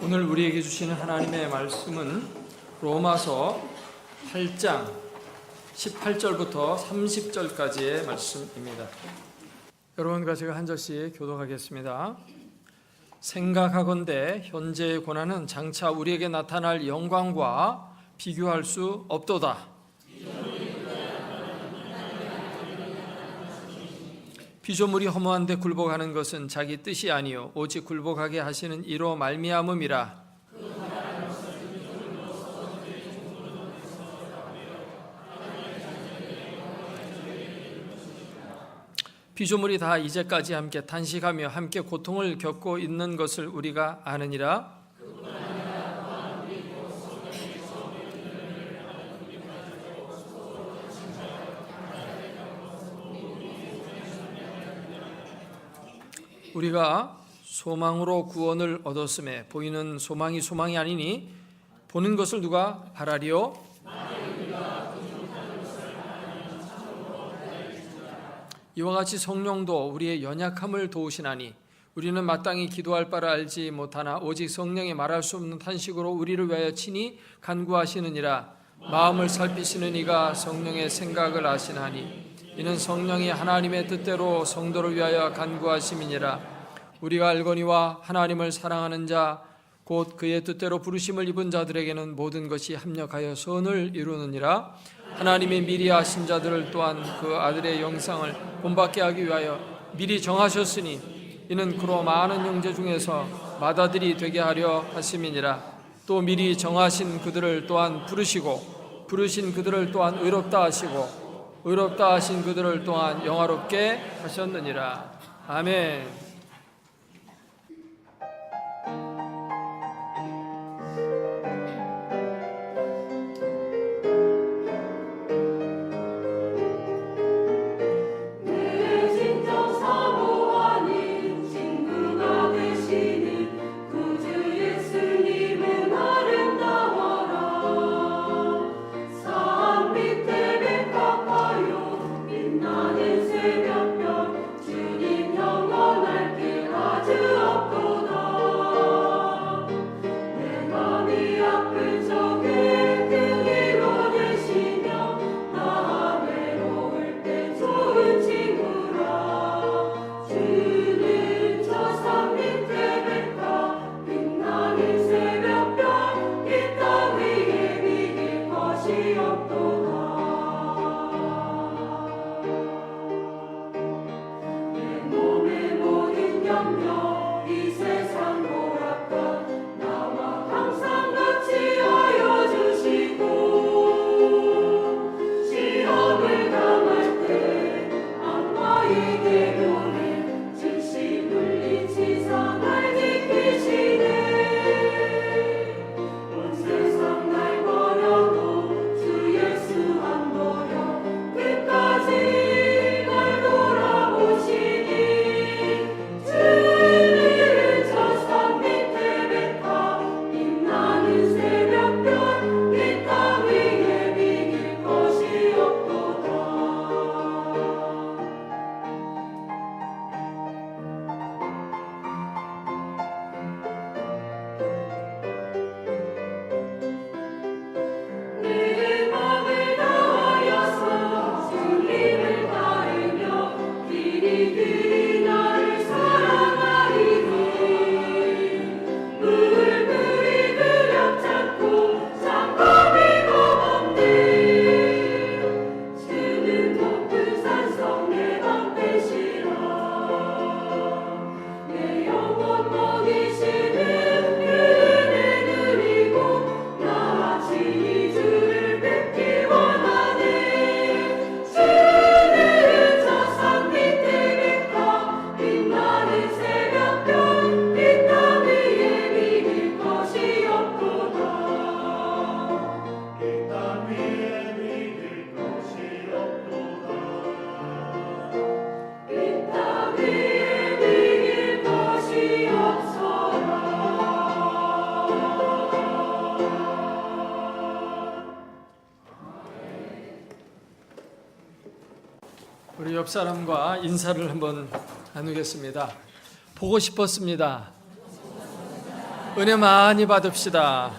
오늘 우리에게 주시는 하나님의 말씀은 로마서 8장 18절부터 30절까지의 말씀입니다. 여러분과 제가 한 절씩 교독하겠습니다. 생각하건대 현재의 고난은 장차 우리에게 나타날 영광과 비교할 수 없도다. 피조물이 허무한데 굴복하는 것은 자기 뜻이 아니요 오직 굴복하게 하시는 이로 말미암음이라. 피조물이 다 이제까지 함께 탄식하며 함께 고통을 겪고 있는 것을 우리가 아느니라. 우리가 소망으로 구원을 얻었음에 보이는 소망이 소망이 아니니 보는 것을 누가 바라리요? 이와 같이 성령도 우리의 연약함을 도우시나니 우리는 마땅히 기도할 바를 알지 못하나 오직 성령이 말할 수 없는 탄식으로 우리를 위하여 친히 간구하시느니라. 마음을 살피시는 이가 성령의 생각을 아시나니 이는 성령이 하나님의 뜻대로 성도를 위하여 간구하심이니라. 우리가 알거니와 하나님을 사랑하는 자 곧 그의 뜻대로 부르심을 입은 자들에게는 모든 것이 합력하여 선을 이루느니라. 하나님이 미리 아신 자들을 또한 그 아들의 영상을 본받게 하기 위하여 미리 정하셨으니 이는 그로 많은 형제 중에서 맏아들이 되게 하려 하심이니라. 또 미리 정하신 그들을 또한 부르시고 부르신 그들을 또한 의롭다 하시고 의롭다 하신 그들을 또한 영화롭게 하셨느니라. 아멘. 우리 옆 사람과 인사를 한번 나누겠습니다. 보고 싶었습니다. 은혜 많이 받읍시다.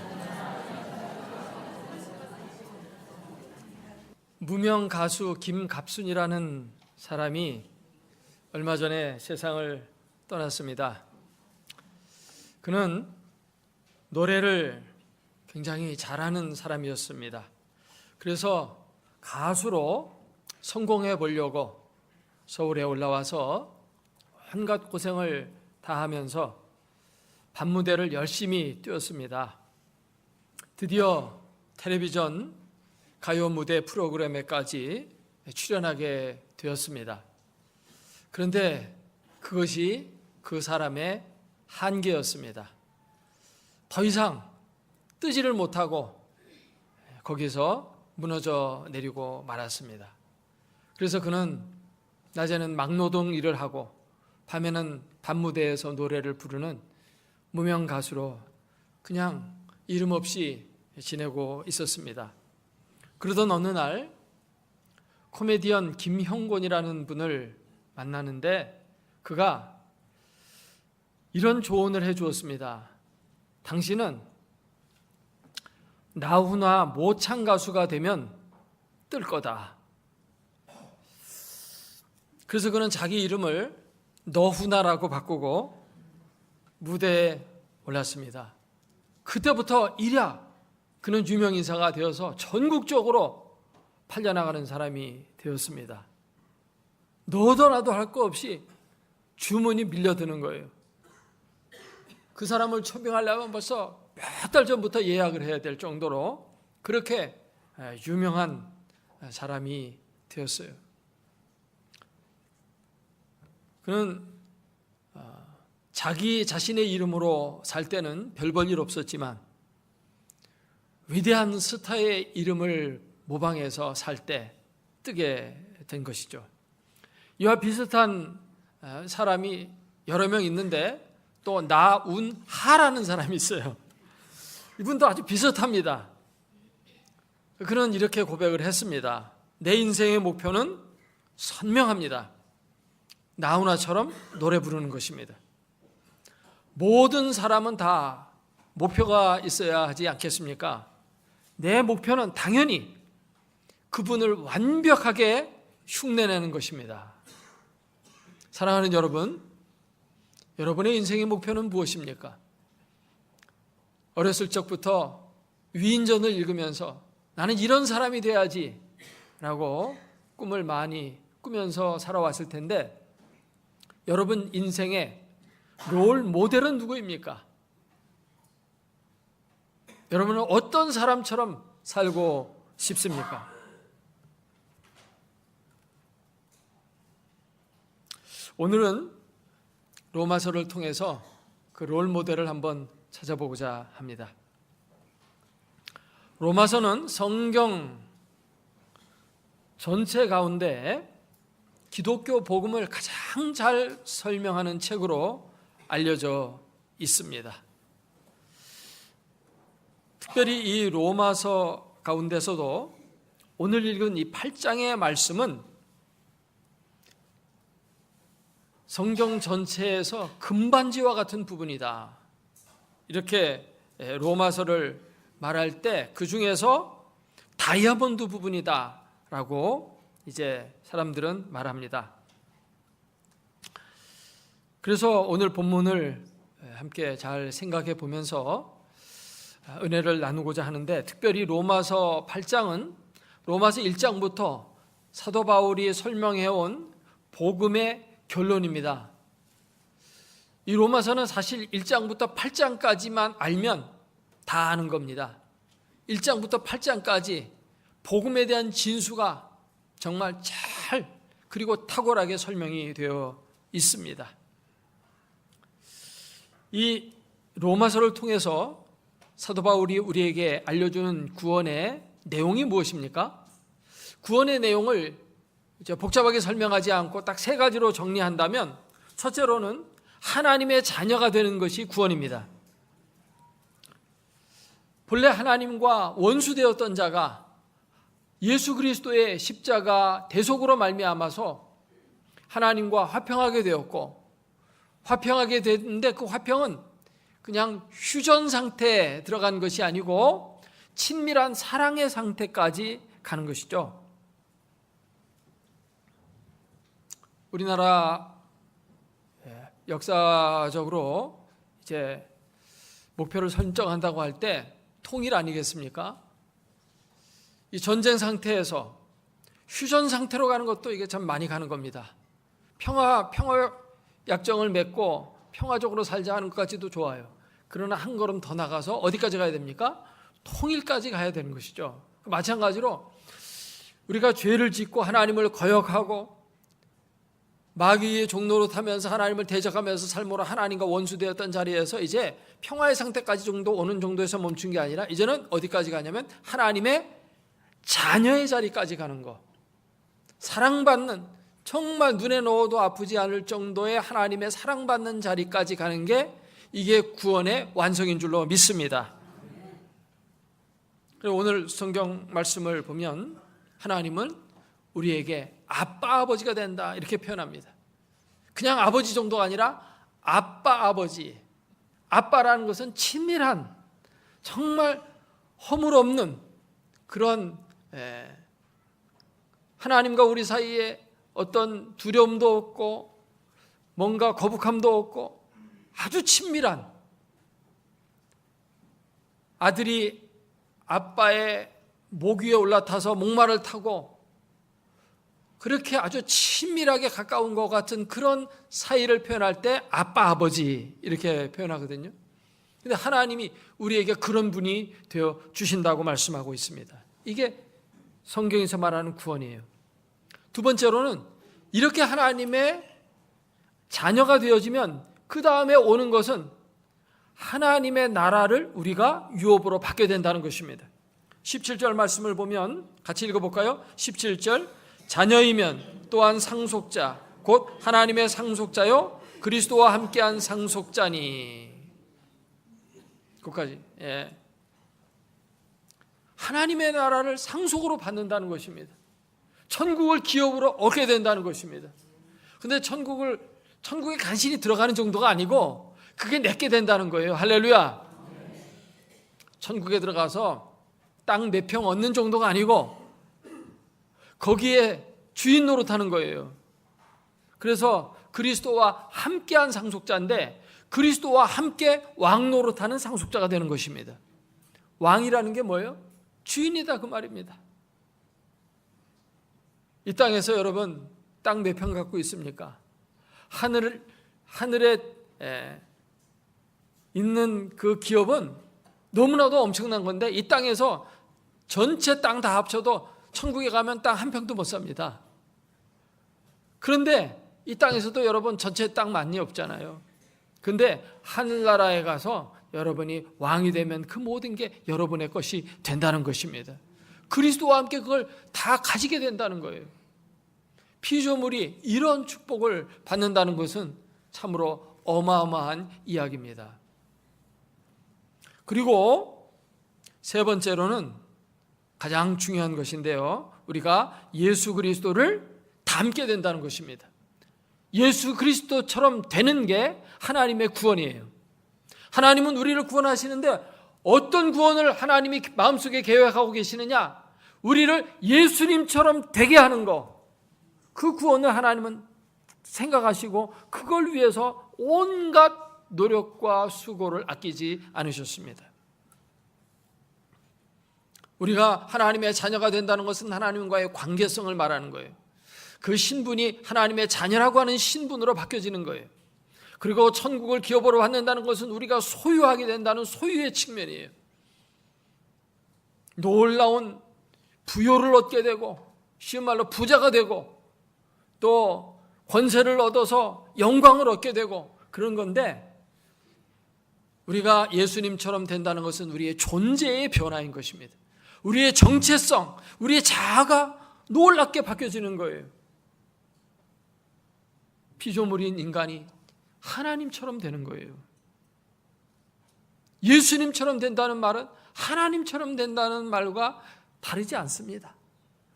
무명 가수 김갑순이라는 사람이 얼마 전에 세상을 떠났습니다. 그는 노래를 굉장히 잘하는 사람이었습니다. 그래서 가수로 성공해 보려고 서울에 올라와서 온갖 고생을 다 하면서 밤무대를 열심히 뛰었습니다. 드디어 텔레비전 가요 무대 프로그램에까지 출연하게 되었습니다. 그런데 그것이 그 사람의 한계였습니다. 더 이상 뜨지를 못하고 거기서 무너져 내리고 말았습니다. 그래서 그는 낮에는 막노동 일을 하고 밤에는 밤무대에서 노래를 부르는 무명 가수로 그냥 이름 없이 지내고 있었습니다. 그러던 어느 날 코미디언 김형곤이라는 분을 만나는데 그가 이런 조언을 해 주었습니다. 당신은 나훈아 모창 가수가 되면 뜰 거다. 그래서 그는 자기 이름을 너훈아라고 바꾸고 무대에 올랐습니다. 그때부터 일야 그는 유명인사가 되어서 전국적으로 팔려나가는 사람이 되었습니다. 너도 나도 할 거 없이 주문이 밀려드는 거예요. 그 사람을 초빙하려면 벌써 몇 달 전부터 예약을 해야 될 정도로 그렇게 유명한 사람이 되었어요. 그는 자기 자신의 이름으로 살 때는 별 볼 일 없었지만 위대한 스타의 이름을 모방해서 살 때 뜨게 된 것이죠. 이와 비슷한 사람이 여러 명 있는데 또 나운하라는 사람이 있어요. 이분도 아주 비슷합니다. 그는 이렇게 고백을 했습니다. 내 인생의 목표는 선명합니다. 나훈아처럼 노래 부르는 것입니다. 모든 사람은 다 목표가 있어야 하지 않겠습니까? 내 목표는 당연히 그분을 완벽하게 흉내내는 것입니다. 사랑하는 여러분, 여러분의 인생의 목표는 무엇입니까? 어렸을 적부터 위인전을 읽으면서 나는 이런 사람이 돼야지 라고 꿈을 많이 꾸면서 살아왔을 텐데 여러분 인생의 롤 모델은 누구입니까? 여러분은 어떤 사람처럼 살고 싶습니까? 오늘은 로마서를 통해서 그 롤 모델을 한번 찾아보고자 합니다. 로마서는 성경 전체 가운데 기독교 복음을 가장 잘 설명하는 책으로 알려져 있습니다. 특별히 이 로마서 가운데서도 오늘 읽은 이 8장의 말씀은 성경 전체에서 금반지와 같은 부분이다. 이렇게 로마서를 말할 때 그 중에서 다이아몬드 부분이다 라고 이제 사람들은 말합니다. 그래서 오늘 본문을 함께 잘 생각해 보면서 은혜를 나누고자 하는데 특별히 로마서 8장은 로마서 1장부터 사도 바울이 설명해온 복음의 결론입니다. 이 로마서는 사실 1장부터 8장까지만 알면 다 아는 겁니다. 1장부터 8장까지 복음에 대한 진수가 정말 잘 그리고 탁월하게 설명이 되어 있습니다. 이 로마서를 통해서 사도 바울이 우리에게 알려주는 구원의 내용이 무엇입니까? 구원의 내용을 복잡하게 설명하지 않고 딱 세 가지로 정리한다면 첫째로는 하나님의 자녀가 되는 것이 구원입니다. 본래 하나님과 원수되었던 자가 예수 그리스도의 십자가 대속으로 말미암아서 하나님과 화평하게 되었고 화평하게 됐는데 그 화평은 그냥 휴전 상태에 들어간 것이 아니고 친밀한 사랑의 상태까지 가는 것이죠. 우리나라 역사적으로 이제 목표를 설정한다고 할 때 통일 아니겠습니까? 이 전쟁 상태에서 휴전 상태로 가는 것도 이게 참 많이 가는 겁니다. 평화 약정을 맺고 평화적으로 살자 하는 것까지도 좋아요. 그러나 한 걸음 더 나가서 어디까지 가야 됩니까? 통일까지 가야 되는 것이죠. 마찬가지로 우리가 죄를 짓고 하나님을 거역하고 마귀의 종로로 타면서 하나님을 대적하면서 삶으로 하나님과 원수되었던 자리에서 이제 평화의 상태까지 정도 오는 정도에서 멈춘 게 아니라 이제는 어디까지 가냐면 하나님의 자녀의 자리까지 가는 거. 사랑받는, 정말 눈에 넣어도 아프지 않을 정도의 하나님의 사랑받는 자리까지 가는 게 이게 구원의 완성인 줄로 믿습니다. 그리고 오늘 성경 말씀을 보면 하나님은 우리에게 아빠 아버지가 된다 이렇게 표현합니다. 그냥 아버지 정도가 아니라 아빠 아버지. 아빠라는 것은 친밀한, 정말 허물 없는 그런 하나님과 우리 사이에 어떤 두려움도 없고 뭔가 거북함도 없고 아주 친밀한, 아들이 아빠의 목 위에 올라타서 목마를 타고 그렇게 아주 친밀하게 가까운 것 같은 그런 사이를 표현할 때 아빠 아버지 이렇게 표현하거든요. 그런데 하나님이 우리에게 그런 분이 되어 주신다고 말씀하고 있습니다. 이게 성경에서 말하는 구원이에요. 두 번째로는 이렇게 하나님의 자녀가 되어지면 그 다음에 오는 것은 하나님의 나라를 우리가 유업으로 받게 된다는 것입니다. 17절 말씀을 보면 같이 읽어볼까요? 17절, 자녀이면 또한 상속자 곧 하나님의 상속자요 그리스도와 함께한 상속자니. 끝까지. 하나님의 나라를 상속으로 받는다는 것입니다. 천국을 기업으로 얻게 된다는 것입니다. 근데 천국에 간신히 들어가는 정도가 아니고 그게 내게 된다는 거예요. 할렐루야. 천국에 들어가서 땅 몇 평 얻는 정도가 아니고 거기에 주인 노릇하는 거예요. 그래서 그리스도와 함께한 상속자인데 그리스도와 함께 왕 노릇하는 상속자가 되는 것입니다. 왕이라는 게 뭐예요? 주인이다 그 말입니다. 이 땅에서 여러분 땅 몇 평 갖고 있습니까? 하늘에 있는 그 기업은 너무나도 엄청난 건데 이 땅에서 전체 땅 다 합쳐도 천국에 가면 땅 한 평도 못 삽니다. 그런데 이 땅에서도 여러분 전체 땅 많이 없잖아요. 근데 하늘나라에 가서 여러분이 왕이 되면 그 모든 게 여러분의 것이 된다는 것입니다. 그리스도와 함께 그걸 다 가지게 된다는 거예요. 피조물이 이런 축복을 받는다는 것은 참으로 어마어마한 이야기입니다. 그리고 세 번째로는 가장 중요한 것인데요. 우리가 예수 그리스도를 닮게 된다는 것입니다. 예수 그리스도처럼 되는 게 하나님의 구원이에요. 하나님은 우리를 구원하시는데 어떤 구원을 하나님이 마음속에 계획하고 계시느냐? 우리를 예수님처럼 되게 하는 거. 그 구원을 하나님은 생각하시고 그걸 위해서 온갖 노력과 수고를 아끼지 않으셨습니다. 우리가 하나님의 자녀가 된다는 것은 하나님과의 관계성을 말하는 거예요. 그 신분이 하나님의 자녀라고 하는 신분으로 바뀌어지는 거예요. 그리고 천국을 기업으로 받는다는 것은 우리가 소유하게 된다는 소유의 측면이에요. 놀라운 부요를 얻게 되고 쉬운 말로 부자가 되고 또 권세를 얻어서 영광을 얻게 되고 그런 건데 우리가 예수님처럼 된다는 것은 우리의 존재의 변화인 것입니다. 우리의 정체성, 우리의 자아가 놀랍게 바뀌어지는 거예요. 피조물인 인간이 하나님처럼 되는 거예요. 예수님처럼 된다는 말은 하나님처럼 된다는 말과 다르지 않습니다.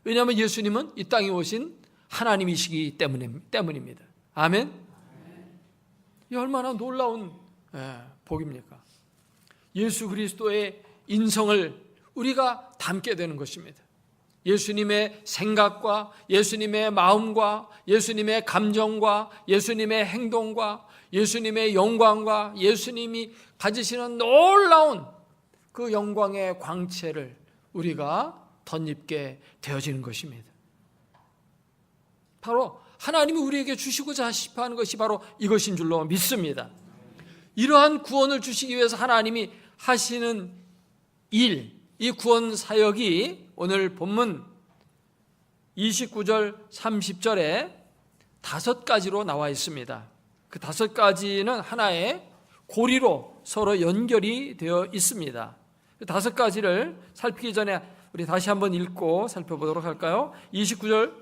왜냐하면 예수님은 이 땅에 오신 하나님이시기 때문입니다. 아멘? 이 얼마나 놀라운 복입니까? 예수 그리스도의 인성을 우리가 담게 되는 것입니다. 예수님의 생각과 예수님의 마음과 예수님의 감정과 예수님의 행동과 예수님의 영광과 예수님이 가지시는 놀라운 그 영광의 광채를 우리가 덧입게 되어지는 것입니다. 바로 하나님이 우리에게 주시고자 하시는 것이 바로 이것인 줄로 믿습니다. 이러한 구원을 주시기 위해서 하나님이 하시는 일, 이 구원 사역이 오늘 본문 29절 30절에 5가지로 나와 있습니다. 그 5가지는 하나의 고리로 서로 연결이 되어 있습니다. 그 5가지를 살피기 전에 우리 다시 한번 읽고 살펴보도록 할까요? 29절,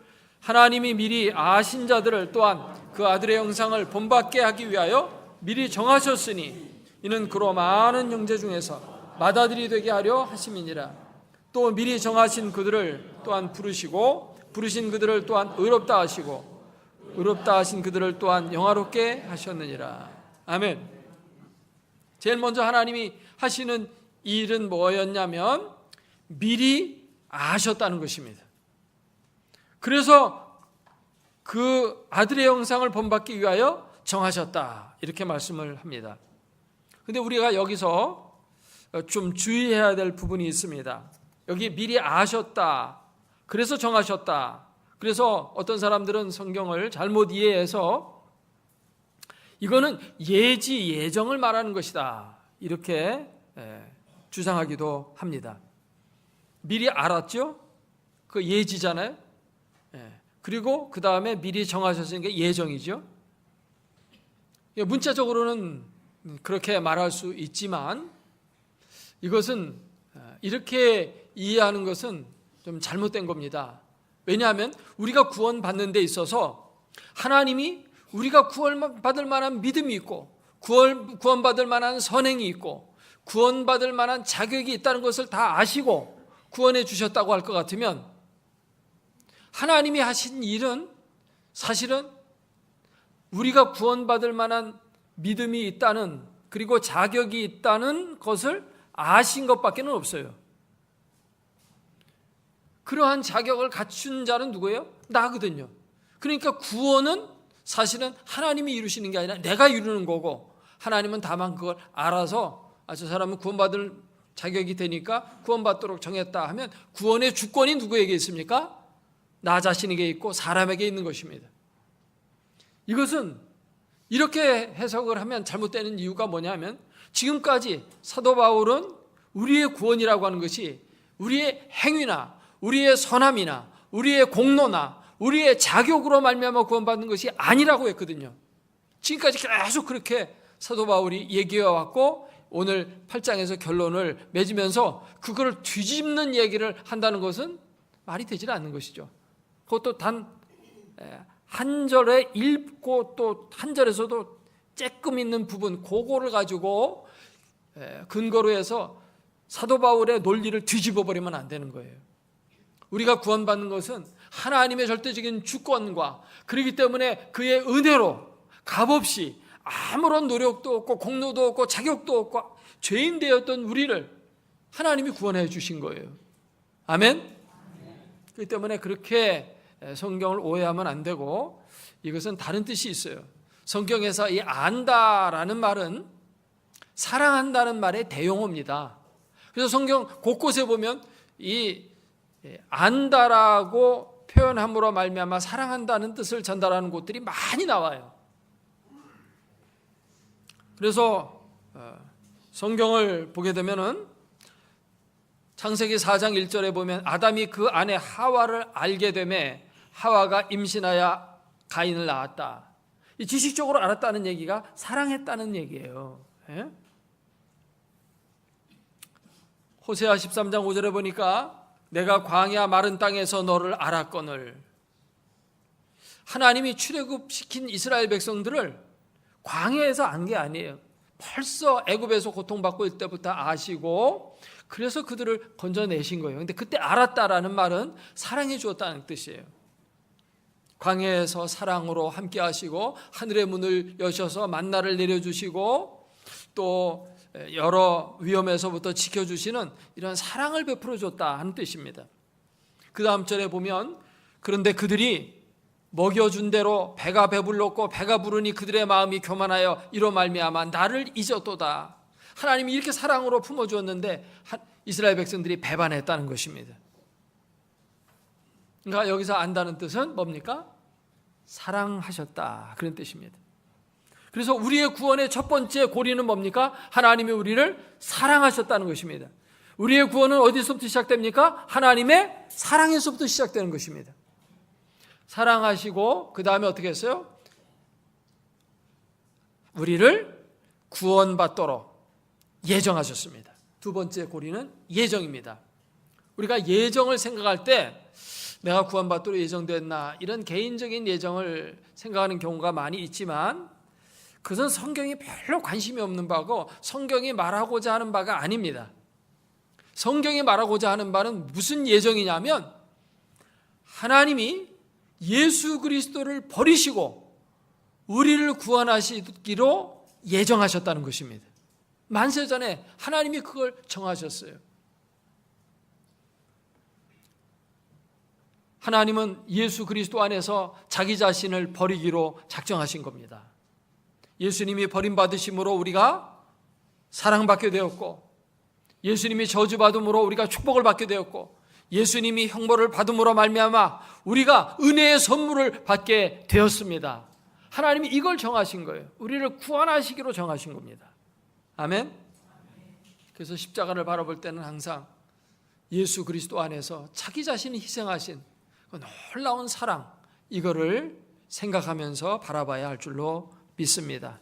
하나님이 미리 아신 자들을 또한 그 아들의 형상을 본받게 하기 위하여 미리 정하셨으니 이는 그로 많은 형제 중에서 맏아들이 되게 하려 하심이니라. 또 미리 정하신 그들을 또한 부르시고 부르신 그들을 또한 의롭다 하시고 의롭다 하신 그들을 또한 영화롭게 하셨느니라. 아멘. 제일 먼저 하나님이 하시는 일은 뭐였냐면 미리 아셨다는 것입니다. 그래서 그 아들의 형상을 본받기 위하여 정하셨다, 이렇게 말씀을 합니다. 그런데 우리가 여기서 좀 주의해야 될 부분이 있습니다. 여기 미리 아셨다, 그래서 정하셨다. 그래서 어떤 사람들은 성경을 잘못 이해해서 이거는 예정을 말하는 것이다, 이렇게 주장하기도 합니다. 미리 알았죠? 그 예지잖아요. 그리고 그 다음에 미리 정하셨으니까 예정이죠. 문자적으로는 그렇게 말할 수 있지만 이것은 이렇게 이해하는 것은 좀 잘못된 겁니다. 왜냐하면 우리가 구원받는 데 있어서 하나님이 우리가 구원받을 만한 믿음이 있고 구원받을 만한 선행이 있고 구원받을 만한 자격이 있다는 것을 다 아시고 구원해 주셨다고 할 것 같으면 하나님이 하신 일은 사실은 우리가 구원받을 만한 믿음이 있다는, 그리고 자격이 있다는 것을 아신 것밖에 없어요. 그러한 자격을 갖춘 자는 누구예요? 나거든요. 그러니까 구원은 사실은 하나님이 이루시는 게 아니라 내가 이루는 거고, 하나님은 다만 그걸 알아서 저 사람은 구원받을 자격이 되니까 구원받도록 정했다 하면 구원의 주권이 누구에게 있습니까? 나 자신에게 있고 사람에게 있는 것입니다. 이것은 이렇게 해석을 하면 잘못되는 이유가 뭐냐면 지금까지 사도 바울은 우리의 구원이라고 하는 것이 우리의 행위나 우리의 선함이나 우리의 공로나 우리의 자격으로 말미암아 구원받는 것이 아니라고 했거든요. 지금까지 계속 그렇게 사도 바울이 얘기해 왔고 오늘 8장에서 결론을 맺으면서 그걸 뒤집는 얘기를 한다는 것은 말이 되질 않는 것이죠. 그것도 단 한 절에 읽고 또 한 절에서도 쬐끔 있는 부분, 그거를 가지고 근거로 해서 사도 바울의 논리를 뒤집어 버리면 안 되는 거예요. 우리가 구원받는 것은 하나님의 절대적인 주권과, 그렇기 때문에 그의 은혜로 값없이 아무런 노력도 없고 공로도 없고 자격도 없고 죄인 되었던 우리를 하나님이 구원해 주신 거예요. 아멘? 그렇기 때문에 그렇게 성경을 오해하면 안 되고, 이것은 다른 뜻이 있어요. 성경에서 이 안다라는 말은 사랑한다는 말의 대용어입니다. 그래서 성경 곳곳에 보면 이 안다라고 표현함으로 말미암아 사랑한다는 뜻을 전달하는 곳들이 많이 나와요. 그래서 성경을 보게 되면은 창세기 4장 1절에 보면 아담이 그 아내 하와를 알게 되매 하와가 임신하여 가인을 낳았다. 이 지식적으로 알았다는 얘기가 사랑했다는 얘기예요. 예? 호세아 13장 5절에 보니까 내가 광야 마른 땅에서 너를 알았거늘. 하나님이 출애굽시킨 이스라엘 백성들을 광야에서 안 게 아니에요. 벌써 애굽에서 고통받고 있을 때부터 아시고 그래서 그들을 건져내신 거예요. 근데 그때 알았다라는 말은 사랑해 주었다는 뜻이에요. 광야에서 사랑으로 함께 하시고 하늘의 문을 여셔서 만나를 내려주시고 또 여러 위험에서부터 지켜주시는 이런 사랑을 베풀어 줬다 하는 뜻입니다. 그 다음 절에 보면 그런데 그들이 먹여준 대로 배가 배불렀고 배가 부르니 그들의 마음이 교만하여 이로 말미암아 나를 잊었도다. 하나님이 이렇게 사랑으로 품어주었는데 이스라엘 백성들이 배반했다는 것입니다. 그러니까 여기서 안다는 뜻은 뭡니까? 사랑하셨다, 그런 뜻입니다. 그래서 우리의 구원의 첫 번째 고리는 뭡니까? 하나님이 우리를 사랑하셨다는 것입니다. 우리의 구원은 어디서부터 시작됩니까? 하나님의 사랑에서부터 시작되는 것입니다. 사랑하시고 그 다음에 어떻게 했어요? 우리를 구원받도록 예정하셨습니다. 두 번째 고리는 예정입니다. 우리가 예정을 생각할 때 내가 구원받도록 예정됐나, 이런 개인적인 예정을 생각하는 경우가 많이 있지만 그것은 성경이 별로 관심이 없는 바고 성경이 말하고자 하는 바가 아닙니다. 성경이 말하고자 하는 바는 무슨 예정이냐면 하나님이 예수 그리스도를 버리시고 우리를 구원하시기로 예정하셨다는 것입니다. 만세전에 하나님이 그걸 정하셨어요. 하나님은 예수 그리스도 안에서 자기 자신을 버리기로 작정하신 겁니다. 예수님이 버림받으심으로 우리가 사랑받게 되었고, 예수님이 저주받음으로 우리가 축복을 받게 되었고, 예수님이 형벌을 받음으로 말미암아 우리가 은혜의 선물을 받게 되었습니다. 하나님이 이걸 정하신 거예요. 우리를 구원하시기로 정하신 겁니다. 아멘. 그래서 십자가를 바라볼 때는 항상 예수 그리스도 안에서 자기 자신이 희생하신 그 놀라운 사랑, 이거를 생각하면서 바라봐야 할 줄로 믿습니다.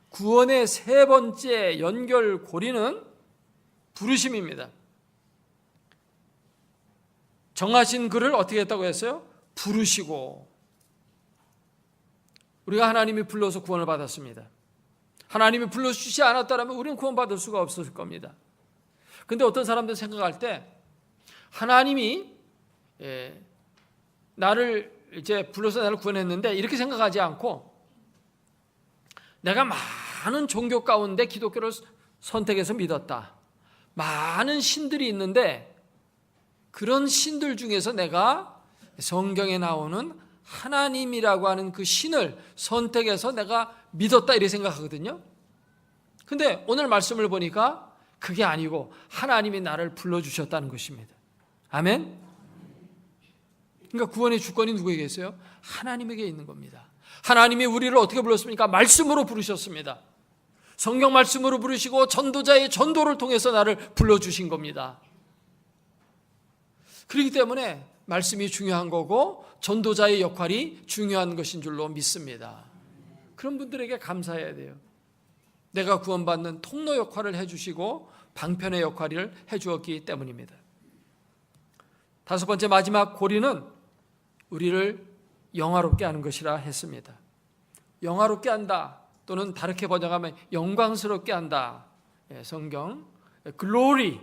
구원의 세 번째 연결 고리는 부르심입니다. 정하신 그를 어떻게 했다고 했어요? 부르시고. 우리가 하나님이 불러서 구원을 받았습니다. 하나님이 불러주시지 않았다면 우리는 구원받을 수가 없었을 겁니다. 그런데 어떤 사람들 생각할 때 하나님이 나를 이제 불러서 나를 구원했는데 이렇게 생각하지 않고 내가 많은 종교 가운데 기독교를 선택해서 믿었다. 많은 신들이 있는데 그런 신들 중에서 내가 성경에 나오는 하나님이라고 하는 그 신을 선택해서 내가 믿었다, 이렇게 생각하거든요. 근데 오늘 말씀을 보니까 그게 아니고 하나님이 나를 불러주셨다는 것입니다. 아멘? 그러니까 구원의 주권이 누구에게 있어요? 하나님에게 있는 겁니다. 하나님이 우리를 어떻게 불렀습니까? 말씀으로 부르셨습니다. 성경 말씀으로 부르시고 전도자의 전도를 통해서 나를 불러주신 겁니다. 그렇기 때문에 말씀이 중요한 거고 전도자의 역할이 중요한 것인 줄로 믿습니다. 그런 분들에게 감사해야 돼요. 내가 구원받는 통로 역할을 해주시고 방편의 역할을 해주었기 때문입니다. 다섯 번째 마지막 고리는 우리를 영화롭게 하는 것이라 했습니다. 영화롭게 한다, 또는 다르게 번역하면 영광스럽게 한다. 성경 글로리,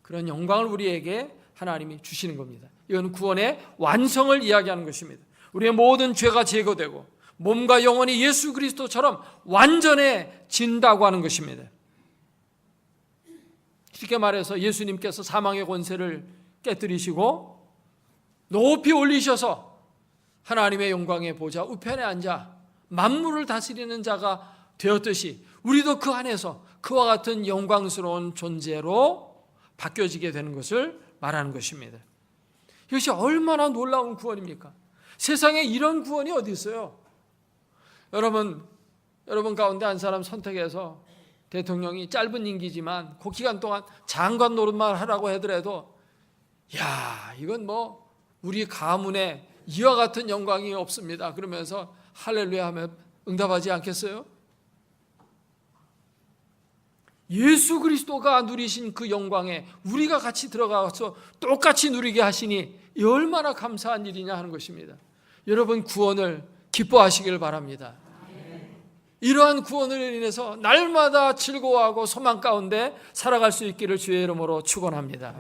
그런 영광을 우리에게 하나님이 주시는 겁니다. 이건 구원의 완성을 이야기하는 것입니다. 우리의 모든 죄가 제거되고 몸과 영혼이 예수 그리스도처럼 완전해진다고 하는 것입니다. 쉽게 말해서 예수님께서 사망의 권세를 깨뜨리시고 높이 올리셔서 하나님의 영광의 보좌 우편에 앉아 만물을 다스리는 자가 되었듯이 우리도 그 안에서 그와 같은 영광스러운 존재로 바뀌어지게 되는 것을 말하는 것입니다. 이것이 얼마나 놀라운 구원입니까? 세상에 이런 구원이 어디 있어요? 여러분 가운데 한 사람 선택해서 대통령이 짧은 임기지만 그 기간 동안 장관 노릇만 하라고 하더라도 야, 이건 뭐 우리 가문에 이와 같은 영광이 없습니다. 그러면서 할렐루야 하면 응답하지 않겠어요? 예수 그리스도가 누리신 그 영광에 우리가 같이 들어가서 똑같이 누리게 하시니 이 얼마나 감사한 일이냐 하는 것입니다. 여러분 구원을 기뻐하시길 바랍니다. 이러한 구원을 인해서 날마다 즐거워하고 소망 가운데 살아갈 수 있기를 주의 이름으로 축원합니다.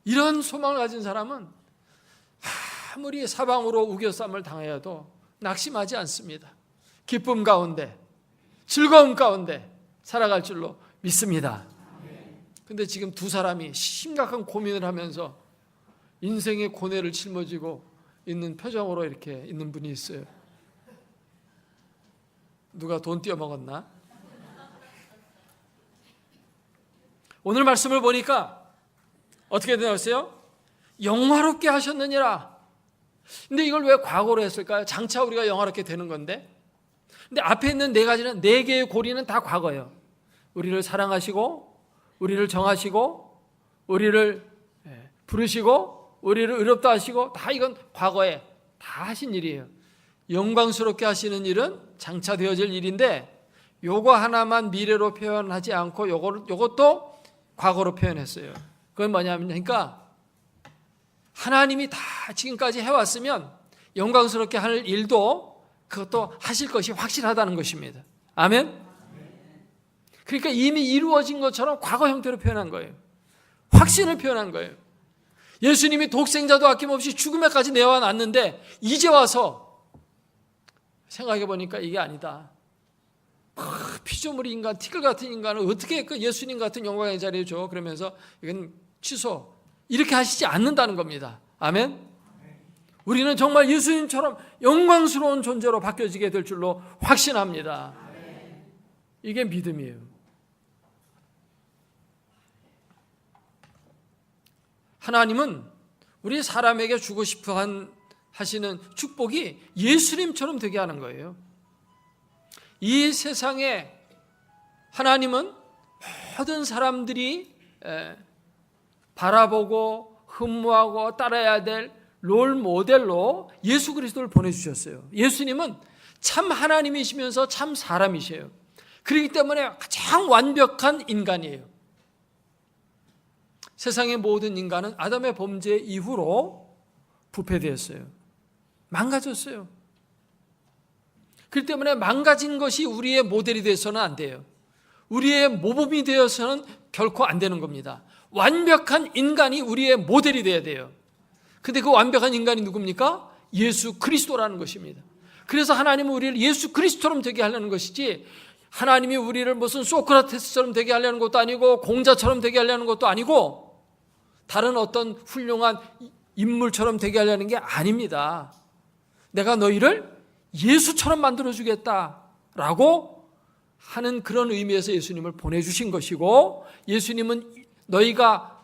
이런 소망을 가진 사람은 아무리 사방으로 우겨쌈을 당해도 낙심하지 않습니다. 기쁨 가운데, 즐거움 가운데 살아갈 줄로 믿습니다. 근데 지금 두 사람이 심각한 고민을 하면서 인생의 고뇌를 짊어지고 있는 표정으로 이렇게 있는 분이 있어요. 누가 돈 띄어먹었나? 오늘 말씀을 보니까 어떻게 되었어요? 영화롭게 하셨느니라. 근데 이걸 왜 과거로 했을까요? 장차 우리가 영화롭게 되는 건데. 근데 앞에 있는 네 가지는, 네 개의 고리는 다 과거예요. 우리를 사랑하시고, 우리를 정하시고, 우리를 부르시고, 우리를 의롭다 하시고, 다 이건 과거에 다 하신 일이에요. 영광스럽게 하시는 일은 장차 되어질 일인데, 요거 하나만 미래로 표현하지 않고 요것도 과거로 표현했어요. 그건 뭐냐면, 그러니까 하나님이 다 지금까지 해왔으면 영광스럽게 할 일도 그것도 하실 것이 확실하다는 것입니다. 아멘? 그러니까 이미 이루어진 것처럼 과거 형태로 표현한 거예요. 확신을 표현한 거예요. 예수님이 독생자도 아낌없이 죽음에까지 내어놨는데 이제 와서 생각해 보니까 이게 아니다. 피조물 인간, 티끌 같은 인간을 어떻게 그 예수님 같은 영광의 자리에 줘? 그러면서 이건 취소. 이렇게 하시지 않는다는 겁니다. 아멘? 우리는 정말 예수님처럼 영광스러운 존재로 바뀌어지게 될 줄로 확신합니다. 이게 믿음이에요. 하나님은 우리 사람에게 주고 싶어 하시는 축복이 예수님처럼 되게 하는 거예요. 이 세상에 하나님은 모든 사람들이 바라보고 흠모하고 따라야 될 롤 모델로 예수 그리스도를 보내주셨어요. 예수님은 참 하나님이시면서 참 사람이세요. 그렇기 때문에 가장 완벽한 인간이에요. 세상의 모든 인간은 아담의 범죄 이후로 부패되었어요. 망가졌어요. 그렇기 때문에 망가진 것이 우리의 모델이 되어서는 안 돼요. 우리의 모범이 되어서는 결코 안 되는 겁니다. 완벽한 인간이 우리의 모델이 되어야 돼요. 근데 그 완벽한 인간이 누굽니까? 예수 그리스도라는 것입니다. 그래서 하나님은 우리를 예수 그리스도처럼 되게 하려는 것이지, 하나님이 우리를 무슨 소크라테스처럼 되게 하려는 것도 아니고 공자처럼 되게 하려는 것도 아니고 다른 어떤 훌륭한 인물처럼 되게 하려는 게 아닙니다. 내가 너희를 예수처럼 만들어주겠다라고 하는 그런 의미에서 예수님을 보내주신 것이고, 예수님은 너희가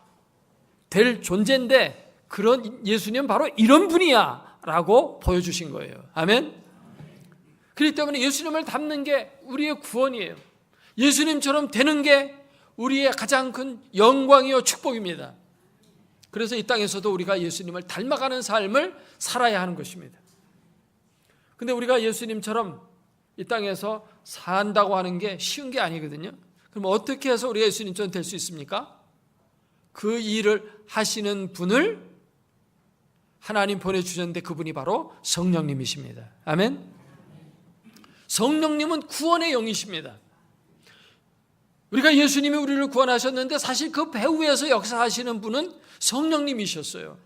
될 존재인데 그런 예수님은 바로 이런 분이야 라고 보여주신 거예요. 아멘? 그렇기 때문에 예수님을 닮는 게 우리의 구원이에요. 예수님처럼 되는 게 우리의 가장 큰 영광이요 축복입니다. 그래서 이 땅에서도 우리가 예수님을 닮아가는 삶을 살아야 하는 것입니다. 근데 우리가 예수님처럼 이 땅에서 산다고 하는 게 쉬운 게 아니거든요. 그럼 어떻게 해서 우리가 예수님처럼 될 수 있습니까? 그 일을 하시는 분을 하나님 보내주셨는데 그분이 바로 성령님이십니다. 아멘? 성령님은 구원의 영이십니다. 우리가 예수님이 우리를 구원하셨는데 사실 그 배후에서 역사하시는 분은 성령님이셨어요.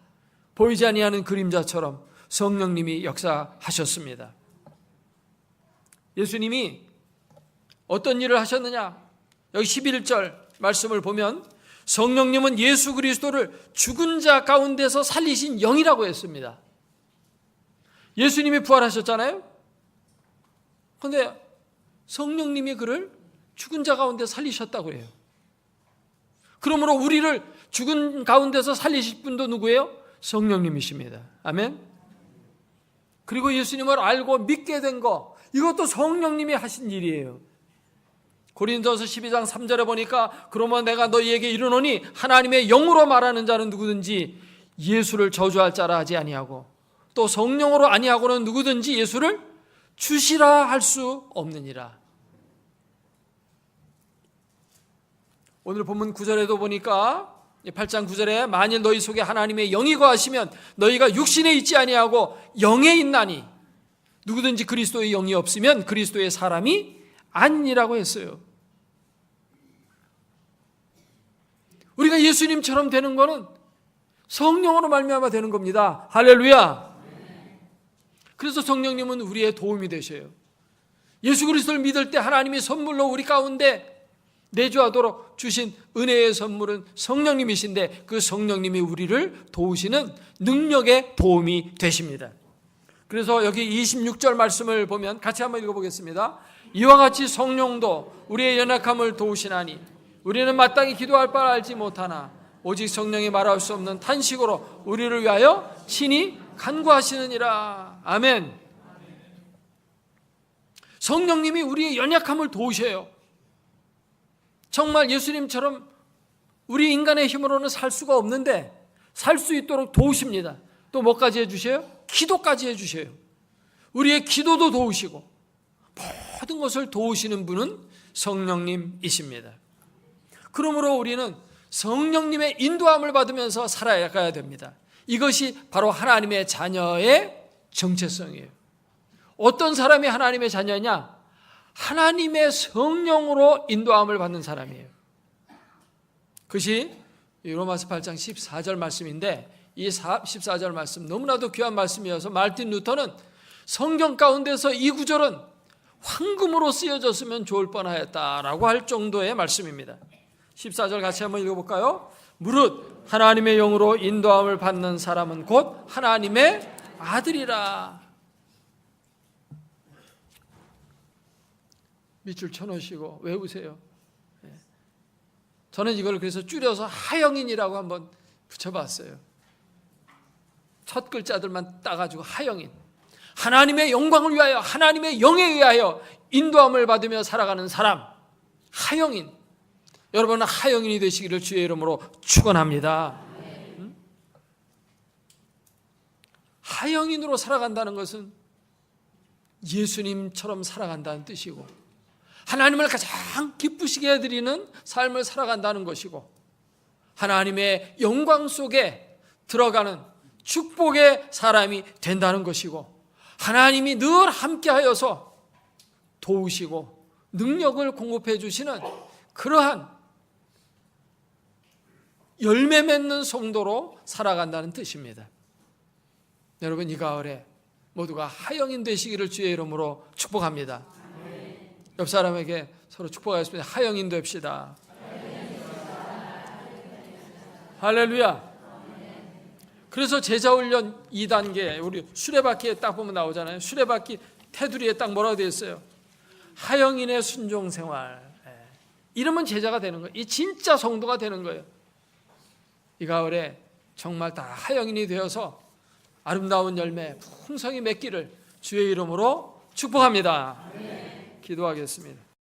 보이지 아니하는 그림자처럼 성령님이 역사하셨습니다. 예수님이 어떤 일을 하셨느냐? 여기 11절 말씀을 보면 성령님은 예수 그리스도를 죽은 자 가운데서 살리신 영이라고 했습니다. 예수님이 부활하셨잖아요. 그런데 성령님이 그를 죽은 자 가운데 살리셨다고 해요. 그러므로 우리를 죽은 가운데서 살리실 분도 누구예요? 성령님이십니다. 아멘. 그리고 예수님을 알고 믿게 된 거, 이것도 성령님이 하신 일이에요. 고린도서 12장 3절에 보니까 그러면 내가 너희에게 이르노니 하나님의 영으로 말하는 자는 누구든지 예수를 저주할 자라 하지 아니하고 또 성령으로 아니하고는 누구든지 예수를 주시라 할 수 없느니라. 오늘 본문 9절에도 보니까 8장 9절에 만일 너희 속에 하나님의 영이 거하시면 너희가 육신에 있지 아니하고 영에 있나니 누구든지 그리스도의 영이 없으면 그리스도의 사람이 아니라고 했어요. 우리가 예수님처럼 되는 것은 성령으로 말미암아 되는 겁니다. 할렐루야. 그래서 성령님은 우리의 도움이 되셔요. 예수 그리스도를 믿을 때 하나님이 선물로 우리 가운데 내주하도록 주신 은혜의 선물은 성령님이신데 그 성령님이 우리를 도우시는 능력의 도움이 되십니다. 그래서 여기 26절 말씀을 보면 같이 한번 읽어보겠습니다. 이와 같이 성령도 우리의 연약함을 도우시나니 우리는 마땅히 기도할 바를 알지 못하나 오직 성령이 말할 수 없는 탄식으로 우리를 위하여 친히 간구하시느니라. 아멘. 성령님이 우리의 연약함을 도우셔요. 정말 예수님처럼 우리 인간의 힘으로는 살 수가 없는데 살 수 있도록 도우십니다. 또 뭐까지 해주셔요? 기도까지 해주셔요. 우리의 기도도 도우시고 모든 것을 도우시는 분은 성령님이십니다. 그러므로 우리는 성령님의 인도함을 받으면서 살아가야 됩니다. 이것이 바로 하나님의 자녀의 정체성이에요. 어떤 사람이 하나님의 자녀냐? 하나님의 성령으로 인도함을 받는 사람이에요. 그것이 로마서 8장 14절 말씀인데 이 14절 말씀 너무나도 귀한 말씀이어서 말틴 루터는 성경 가운데서 이 구절은 황금으로 쓰여졌으면 좋을 뻔하였다라고 할 정도의 말씀입니다. 14절 같이 한번 읽어볼까요? 무릇 하나님의 영으로 인도함을 받는 사람은 곧 하나님의 아들이라. 밑줄 쳐놓으시고 외우세요. 저는 이걸 그래서 줄여서 하영인이라고 한번 붙여봤어요. 첫 글자들만 따가지고 하영인. 하나님의 영광을 위하여 하나님의 영에 의하여 인도함을 받으며 살아가는 사람, 하영인. 여러분은 하영인이 되시기를 주의 이름으로 축원합니다. 하영인으로 살아간다는 것은 예수님처럼 살아간다는 뜻이고 하나님을 가장 기쁘시게 해드리는 삶을 살아간다는 것이고 하나님의 영광 속에 들어가는 축복의 사람이 된다는 것이고 하나님이 늘 함께하여서 도우시고 능력을 공급해 주시는 그러한 열매 맺는 성도로 살아간다는 뜻입니다. 여러분 이 가을에 모두가 하영인 되시기를 주의 이름으로 축복합니다. 옆 사람에게 서로 축복하겠습니다. 하영인 됩시다. 할렐루야. 그래서 제자훈련 2단계 우리 수레바퀴에 딱 보면 나오잖아요. 수레바퀴 테두리에 딱 뭐라고 되어 있어요? 하영인의 순종생활. 이러면 제자가 되는 거예요. 이 진짜 성도가 되는 거예요. 이 가을에 정말 다 하영인이 되어서 아름다운 열매 풍성히 맺기를 주의 이름으로 축복합니다. 기도하겠습니다.